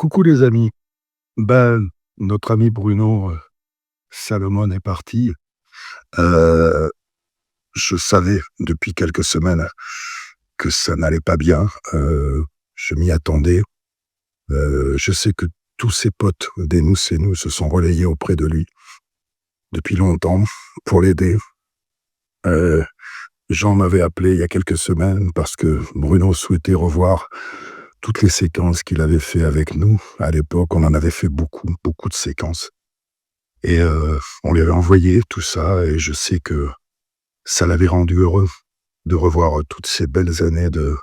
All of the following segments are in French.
Coucou les amis. Ben, notre ami Bruno Salomon est parti. Heu, je savais depuis quelques semaines que ça n'allait pas bien. Je m'y attendais. Je sais que tous ses potes des Nous c'est nous se sont relayés auprès de lui depuis longtemps pour l'aider. Heu, Jean m'avait appelé il y a quelques semaines parce que Bruno souhaitait revoir toutes les séquences qu'il avait fait avec nous. À l'époque, on en avait fait beaucoup, beaucoup de séquences et on lui avait envoyé tout ça et je sais que ça l'avait rendu heureux de revoir, toutes ces belles années de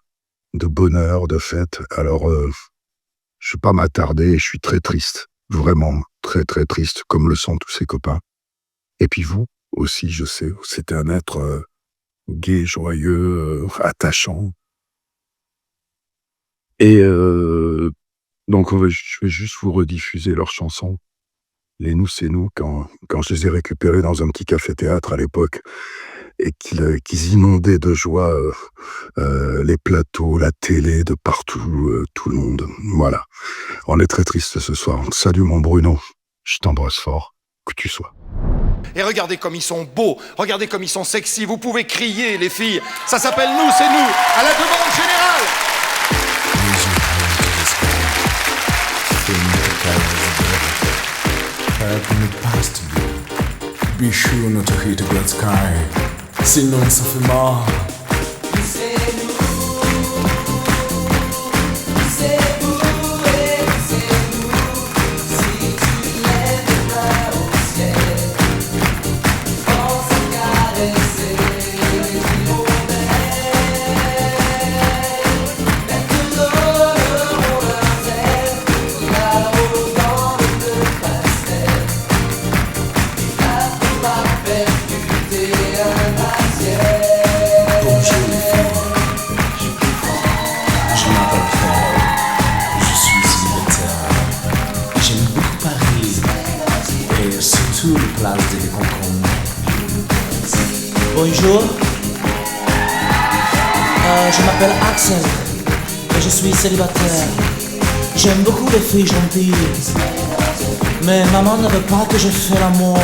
bonheur, de fête. Alors, je vais pas m'attarder, je suis très triste, vraiment très, très triste comme le sont tous ses copains et puis vous aussi, je sais, c'était un être, gai, joyeux, attachant et donc je vais juste vous rediffuser leurs chansons. Les Nous c'est nous, quand je les ai récupérés dans un petit café-théâtre à l'époque et qu'ils inondaient de joie, les plateaux, la télé, de partout, tout le monde. Voilà. On est très triste ce soir. Salut mon Bruno, je t'embrasse fort, que tu sois. Et regardez comme ils sont beaux, regardez comme ils sont sexy, vous pouvez crier les filles, ça s'appelle Nous c'est nous, à la demande générale. Be sure not to hit a great sky. Sinon ça fait mal. Bonjour, je m'appelle Axel et je suis célibataire. J'aime beaucoup les filles gentilles, mais maman ne veut pas que je fasse l'amour.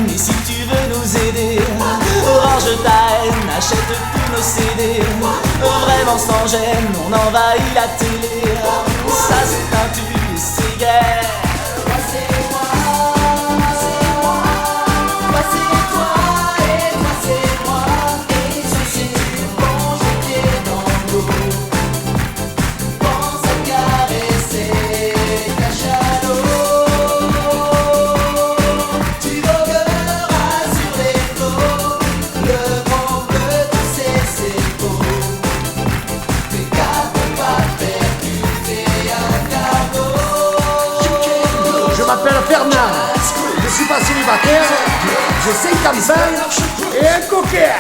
Et si tu veux nous aider, range ta haine, achète tous nos CD. Vraiment sans gêne, on envahit la télé. Ça c'est un tube, c'est gay. Moi c'est moi, c'est moi. Moi c'est toi et toi c'est moi. Et si tu penches les pieds dans l'eau, pense à caresser ta chalot. Je m'appelle Fernand, je suis pas célibataire, j'ai 50 ans et un coquet.